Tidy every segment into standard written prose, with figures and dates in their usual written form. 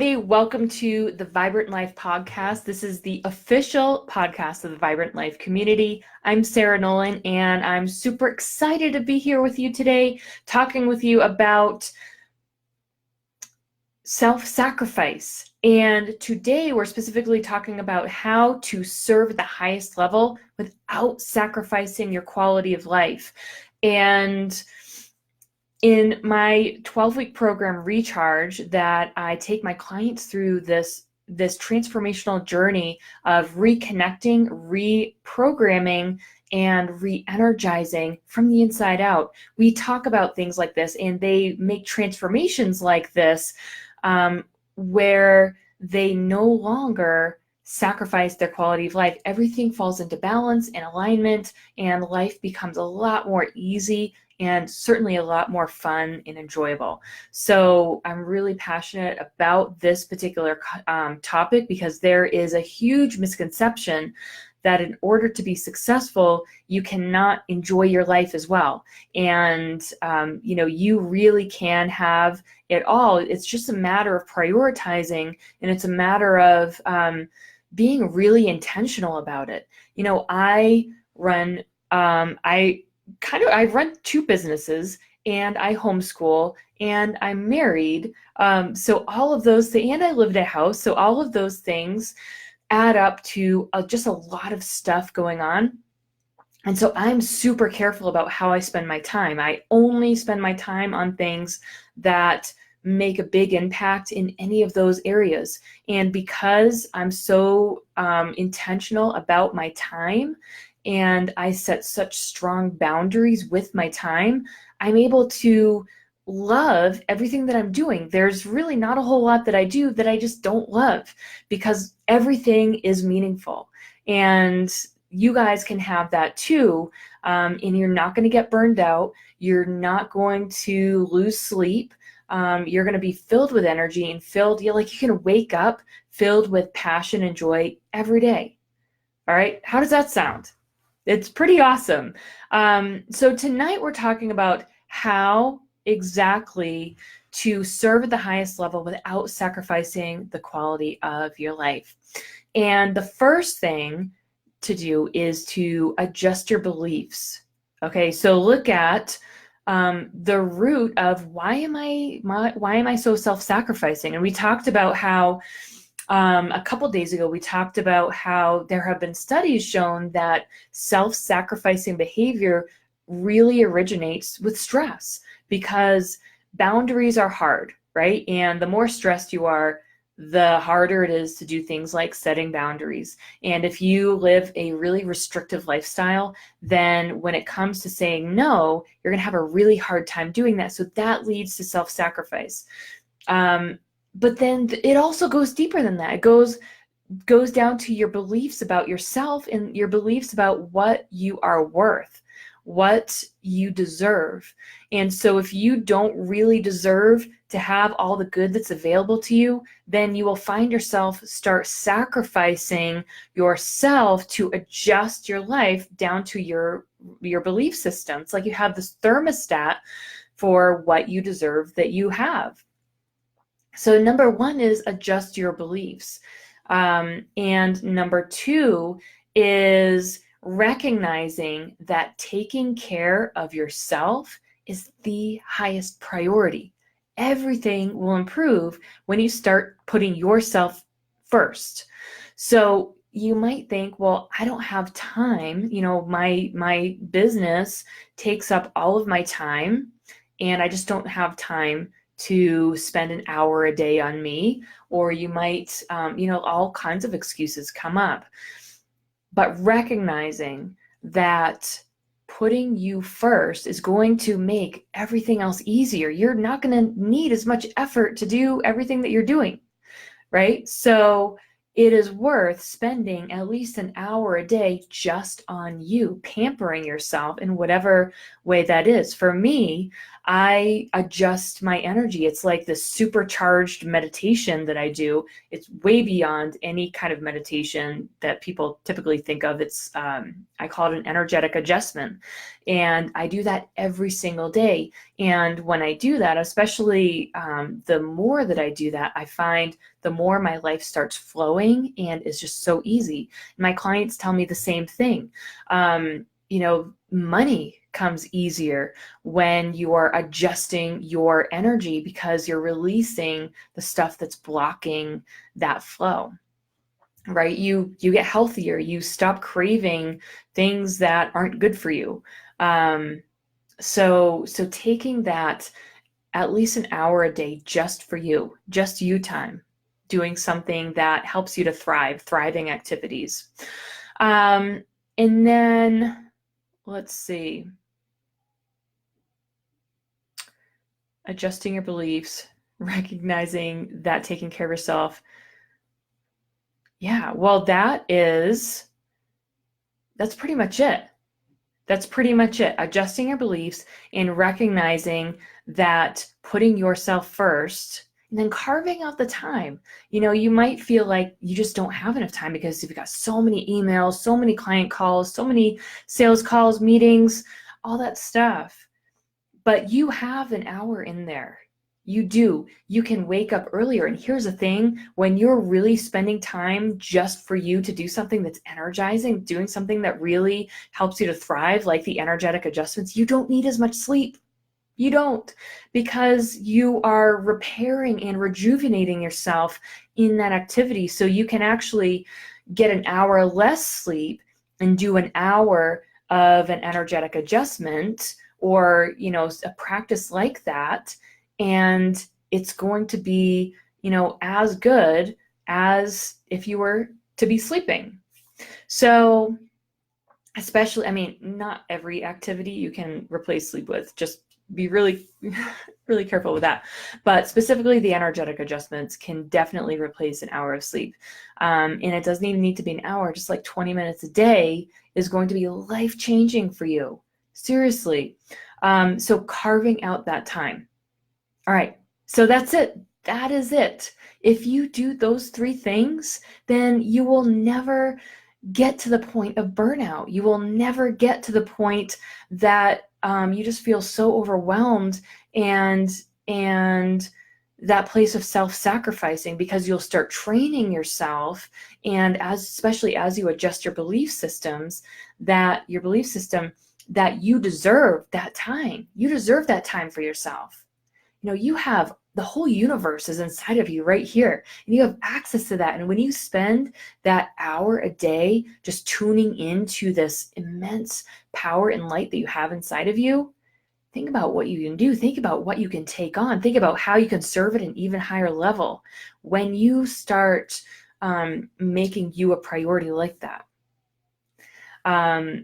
everybody. Welcome to the Vibrant Life podcast. This is the official podcast of the Vibrant Life community. I'm Sarah Nolan, and I'm super excited to be here with you today, talking with you about self-sacrifice. And today we're specifically talking about how to serve at the highest level without sacrificing your quality of life. And in my 12-week program, Recharge, that I take my clients through this transformational journey of reconnecting, reprogramming, and re-energizing from the inside out. We talk about things like this, and they make transformations like this where they no longer sacrifice their quality of life. Everything falls into balance and alignment, and life becomes a lot more easy and certainly a lot more fun and enjoyable. So I'm really passionate about this particular topic because there is a huge misconception that in order to be successful, you cannot enjoy your life as well. And, you really can have it all. It's just a matter of prioritizing, and it's a matter of being really intentional about it. I run two businesses, and I homeschool, and I'm married. So all of those things, and I live in a house. So all of those things add up to just a lot of stuff going on. And so I'm super careful about how I spend my time. I only spend my time on things that make a big impact in any of those areas. And because I'm so intentional about my time, and I set such strong boundaries with my time, I'm able to love everything that I'm doing. There's really not a whole lot that I do that I just don't love, because everything is meaningful. And you guys can have that too. And you're not going to get burned out. You're not going to lose sleep. You're going to be filled with energy and you can wake up filled with passion and joy every day. All right. How does that sound? It's pretty awesome. So tonight we're talking about how exactly to serve at the highest level without sacrificing the quality of your life. And the first thing to do is to adjust your beliefs. Okay, so look at the root of why am I so self-sacrificing? And we talked about how a couple days ago, we talked about how there have been studies shown that self-sacrificing behavior really originates with stress, because boundaries are hard, right? And the more stressed you are, the harder it is to do things like setting boundaries. And if you live a really restrictive lifestyle, then when it comes to saying no, you're going to have a really hard time doing that. So that leads to self-sacrifice. But then it also goes deeper than that. It goes down to your beliefs about yourself and your beliefs about what you are worth, what you deserve. And so if you don't really deserve to have all the good that's available to you, then you will find yourself start sacrificing yourself to adjust your life down to your belief system. It's like you have this thermostat for what you deserve that you have. So number one is adjust your beliefs. And number two is recognizing that taking care of yourself is the highest priority. Everything will improve when you start putting yourself first. So you might think, well, I don't have time. My business takes up all of my time, and I just don't have time to spend an hour a day on me. Or you might, all kinds of excuses come up. But recognizing that putting you first is going to make everything else easier. You're not going to need as much effort to do everything that you're doing, right? So it is worth spending at least an hour a day just on you, pampering yourself in whatever way that is. For me, I adjust my energy. It's like this supercharged meditation that I do. It's way beyond any kind of meditation that people typically think of. It's I call it an energetic adjustment, and I do that every single day. And when I do that, especially the more that I do that, I find the more my life starts flowing and is just so easy. My clients tell me the same thing. Money comes easier when you are adjusting your energy because you're releasing the stuff that's blocking that flow, right? You get healthier. You stop craving things that aren't good for you. So taking that at least an hour a day just for you, just you time, doing something that helps you to thrive, thriving activities. And then let's see. Adjusting your beliefs, recognizing that taking care of yourself. Yeah, well, that's pretty much it. That's pretty much it. Adjusting your beliefs and recognizing that putting yourself first and then carving out the time. You might feel like you just don't have enough time because you've got so many emails, so many client calls, so many sales calls, meetings, all that stuff. But you have an hour in there. You do. You can wake up earlier. And here's the thing, when you're really spending time just for you to do something that's energizing, doing something that really helps you to thrive, like the energetic adjustments, you don't need as much sleep. You don't, because you are repairing and rejuvenating yourself in that activity. So you can actually get an hour less sleep and do an hour of an energetic adjustment or, a practice like that. And it's going to be, as good as if you were to be sleeping. So especially, not every activity you can replace sleep with. Just be really, really careful with that. But specifically, the energetic adjustments can definitely replace an hour of sleep. And it doesn't even need to be an hour. Just like 20 minutes a day is going to be life-changing for you. Seriously. So carving out that time. All right. So that's it. That is it. If you do those 3 things, then you will never get to the point of burnout. You will never get to the point that you just feel so overwhelmed and that place of self-sacrificing, because you'll start training yourself, and especially as you adjust your belief system that you deserve that time. You deserve that time for yourself. You have the whole universe is inside of you right here, and you have access to that. And when you spend that hour a day just tuning into this immense power and light that you have inside of you, think about what you can do. Think about what you can take on. Think about how you can serve at an even higher level when you start making you a priority like that.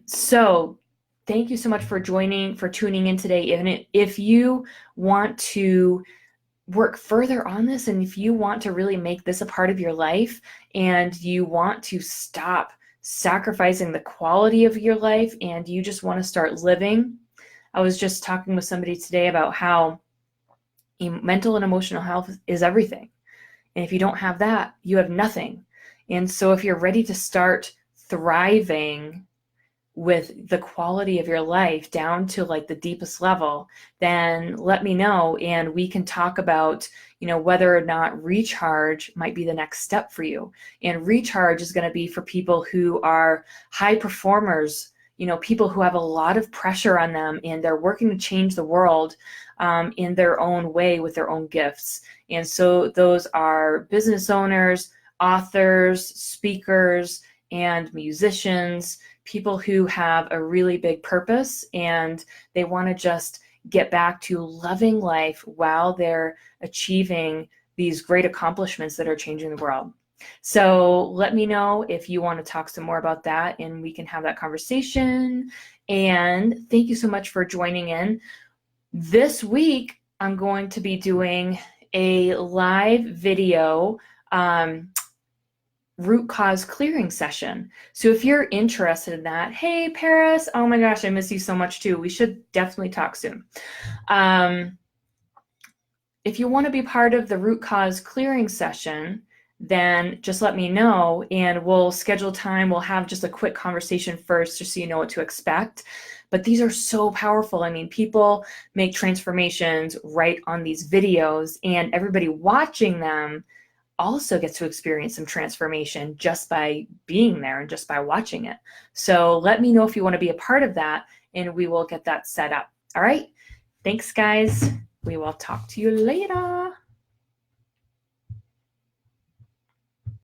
So thank you so much for tuning in today. And if you want to work further on this, and if you want to really make this a part of your life, and you want to stop sacrificing the quality of your life, and you just want to start living. I was just talking with somebody today about how mental and emotional health is everything. And if you don't have that, you have nothing. And so if you're ready to start thriving with the quality of your life down to like the deepest level, then let me know, and we can talk about, whether or not recharge might be the next step for you. And recharge is going to be for people who are high performers, people who have a lot of pressure on them, and they're working to change the world in their own way with their own gifts. And so those are business owners, authors, speakers, and musicians, people who have a really big purpose, and they want to just get back to loving life while they're achieving these great accomplishments that are changing the world. So let me know if you want to talk some more about that, and we can have that conversation. And thank you so much for joining in. This week, I'm going to be doing a live video root cause clearing session. So if you're interested in that, hey, Paris, oh my gosh, I miss you so much too. We should definitely talk soon. If you want to be part of the root cause clearing session, then just let me know and we'll schedule time. We'll have just a quick conversation first just so you know what to expect. But these are so powerful. I mean, people make transformations right on these videos, and everybody watching them also gets to experience some transformation just by being there and just by watching it. So let me know if you want to be a part of that, and we will get that set up. All right. Thanks, guys. We will talk to you later.